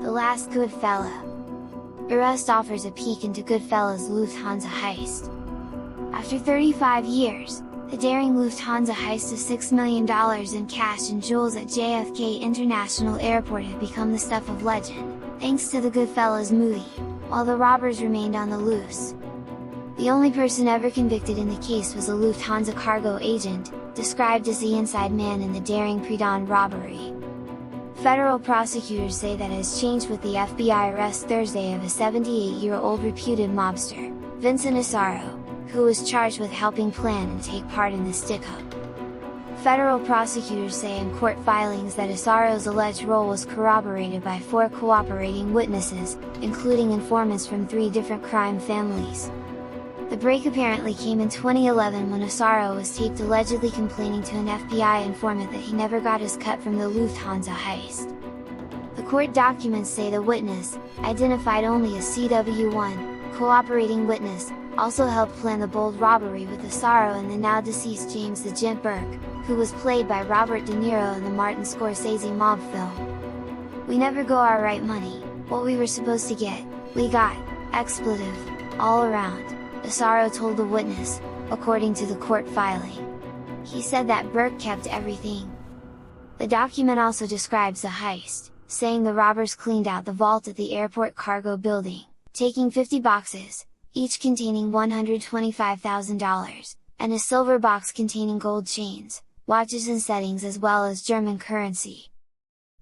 The Last Goodfella. Arrest offers a peek into Goodfella's Lufthansa heist. After 35 years, the daring Lufthansa heist of $6 million in cash and jewels at JFK International Airport had become the stuff of legend, thanks to the Goodfellas movie, while the robbers remained on the loose. The only person ever convicted in the case was a Lufthansa cargo agent, described as the inside man in the daring pre-dawn robbery. Federal prosecutors say that has changed with the FBI arrest Thursday of a 78-year-old reputed mobster, Vincent Asaro, who was charged with helping plan and take part in the stick-up. Federal prosecutors say in court filings that Asaro's alleged role was corroborated by 4 cooperating witnesses, including informants from 3 different crime families. The break apparently came in 2011 when Asaro was taped allegedly complaining to an FBI informant that he never got his cut from the Lufthansa heist. The court documents say the witness, identified only as CW1, cooperating witness, also helped plan the bold robbery with Asaro and the now deceased James the Gent Burke, who was played by Robert De Niro in the Martin Scorsese mob film. "We never go our right money, what we were supposed to get, we got, expletive, all around," Asaro told the witness, according to the court filing. He said that Burke kept everything. The document also describes the heist, saying the robbers cleaned out the vault at the airport cargo building, taking 50 boxes, each containing $125,000, and a silver box containing gold chains, watches and settings as well as German currency.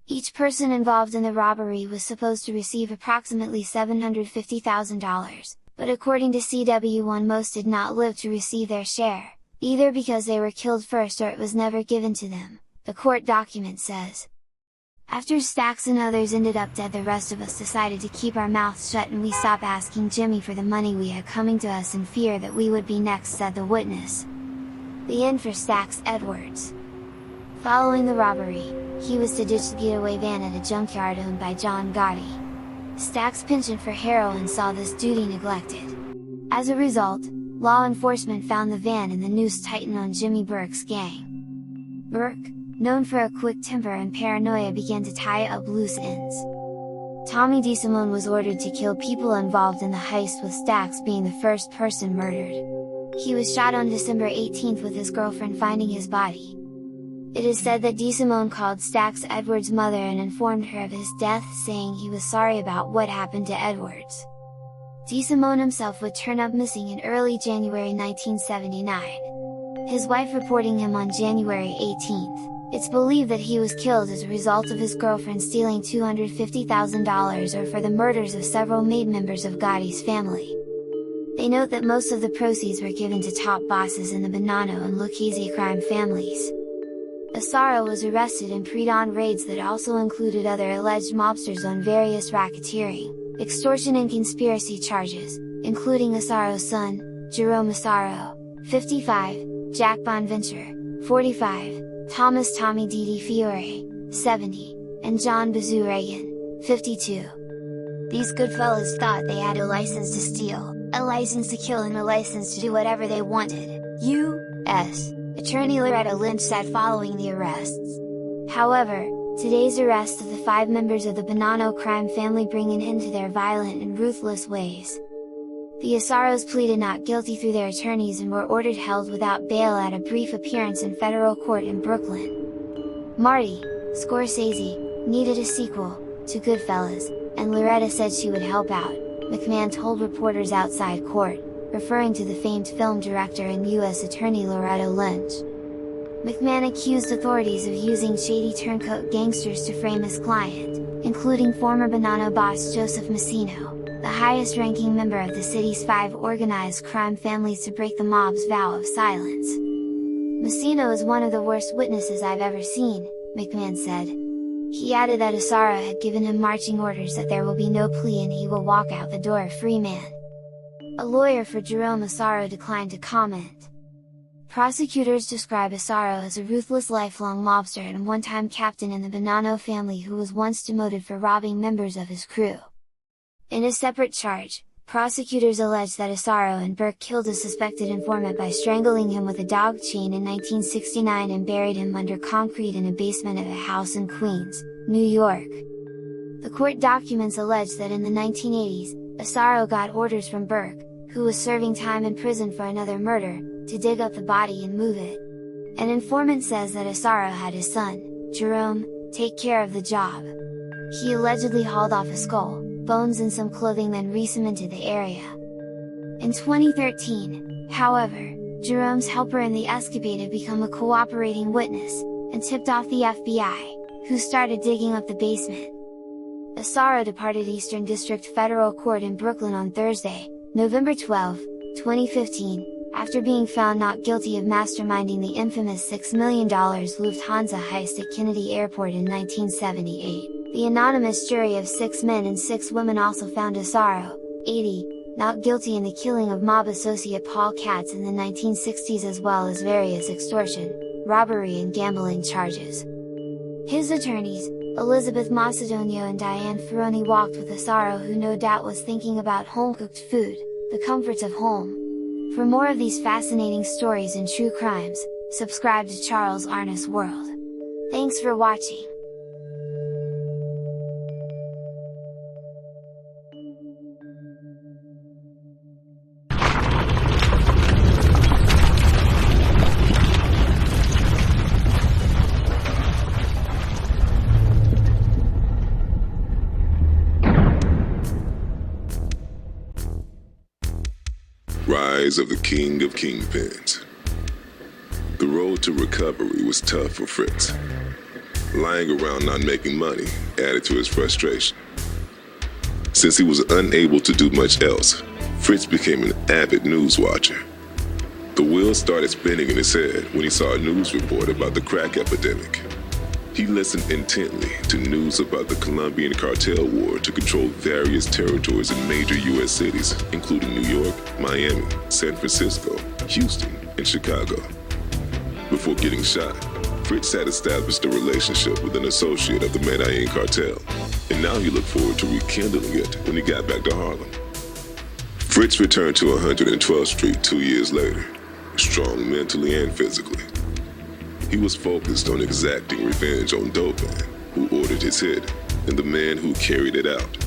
Each person involved in the robbery was supposed to receive approximately $750,000, but according to CW1 most did not live to receive their share, either because they were killed first or it was never given to them, the court document says. After Stacks and others ended up dead, the rest of us decided to keep our mouths shut and we stopped asking Jimmy for the money we had coming to us in fear that we would be next, said the witness. The end for Stacks Edwards. Following the robbery, he was to ditch the getaway van at a junkyard owned by John Gotti. Stacks' penchant for heroin saw this duty neglected. As a result, law enforcement found the van and the noose tightened on Jimmy Burke's gang. Burke, known for a quick temper and paranoia, began to tie up loose ends. Tommy DeSimone was ordered to kill people involved in the heist, with Stacks being the first person murdered. He was shot on December 18th, with his girlfriend finding his body. It is said that DeSimone called Stacks Edwards' mother and informed her of his death, saying he was sorry about what happened to Edwards. DeSimone himself would turn up missing in early January 1979. His wife reporting him on January 18th. It's believed that he was killed as a result of his girlfriend stealing $250,000 or for the murders of several maid members of Gotti's family. They note that most of the proceeds were given to top bosses in the Bonanno and Lucchese crime families. Asaro was arrested in pre-dawn raids that also included other alleged mobsters on various racketeering, extortion and conspiracy charges, including Asaro's son, Jerome Asaro, 55, Jack Bonventure, 45, Thomas Tommy Di Fiore, 70, and John Bazoo Reagan, 52. These Goodfellas thought they had a license to steal, a license to kill and a license to do whatever they wanted, U.S. Attorney Loretta Lynch said following the arrests. However, today's arrest of the 5 members of the Bonanno crime family bring an end to their violent and ruthless ways. The Asaros pleaded not guilty through their attorneys and were ordered held without bail at a brief appearance in federal court in Brooklyn. Marty Scorsese needed a sequel to Goodfellas, and Loretta said she would help out, McMahon told reporters outside court, referring to the famed film director and U.S. Attorney Loretta Lynch. McMahon accused authorities of using shady turncoat gangsters to frame his client, including former Bonanno boss Joseph Massino, the highest-ranking member of the city's 5 organized crime families to break the mob's vow of silence. "Massino is one of the worst witnesses I've ever seen," McMahon said. He added that Asaro had given him marching orders that there will be no plea and he will walk out the door a free man. A lawyer for Jerome Asaro declined to comment. Prosecutors describe Asaro as a ruthless lifelong mobster and one-time captain in the Bonanno family who was once demoted for robbing members of his crew. In a separate charge, prosecutors allege that Asaro and Burke killed a suspected informant by strangling him with a dog chain in 1969 and buried him under concrete in a basement of a house in Queens, New York. The court documents allege that in the 1980s, Asaro got orders from Burke, who was serving time in prison for another murder, to dig up the body and move it. An informant says that Asaro had his son, Jerome, take care of the job. He allegedly hauled off a skull, bones and some clothing, then re-cemented the area. In 2013, however, Jerome's helper in the escapade had become a cooperating witness, and tipped off the FBI, who started digging up the basement. Asaro departed Eastern District Federal Court in Brooklyn on Thursday, November 12, 2015, after being found not guilty of masterminding the infamous $6 million Lufthansa heist at Kennedy Airport in 1978. The anonymous jury of 6 men and 6 women also found Asaro, 80, not guilty in the killing of mob associate Paul Katz in the 1960s, as well as various extortion, robbery and gambling charges. His attorneys, Elizabeth Macedonio and Diane Ferroni, walked with Asaro, who no doubt was thinking about home-cooked food, the comforts of home. For more of these fascinating stories and true crimes, subscribe to Charles Arness World. Thanks for watching. Rise of the King of Kingpins. The road to recovery was tough for Fritz. Lying around not making money added to his frustration. Since he was unable to do much else, Fritz became an avid news watcher. The wheels started spinning in his head when he saw a news report about the crack epidemic. He listened intently to news about the Colombian cartel war to control various territories in major U.S. cities, including New York, Miami, San Francisco, Houston, and Chicago. Before getting shot, Fritz had established a relationship with an associate of the Medellin cartel, and now he looked forward to rekindling it when he got back to Harlem. Fritz returned to 112th Street 2 years later, strong mentally and physically. He was focused on exacting revenge on Dope Man, who ordered his hit, and the man who carried it out.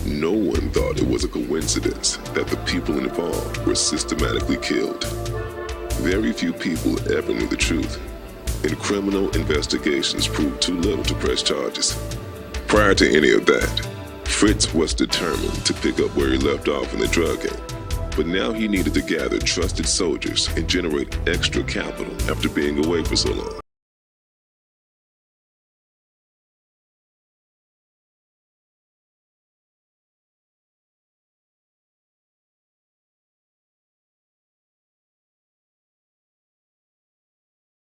No one thought it was a coincidence that the people involved were systematically killed. Very few people ever knew the truth, and criminal investigations proved too little to press charges. Prior to any of that, Fritz was determined to pick up where he left off in the drug game. But now he needed to gather trusted soldiers and generate extra capital after being away for so long.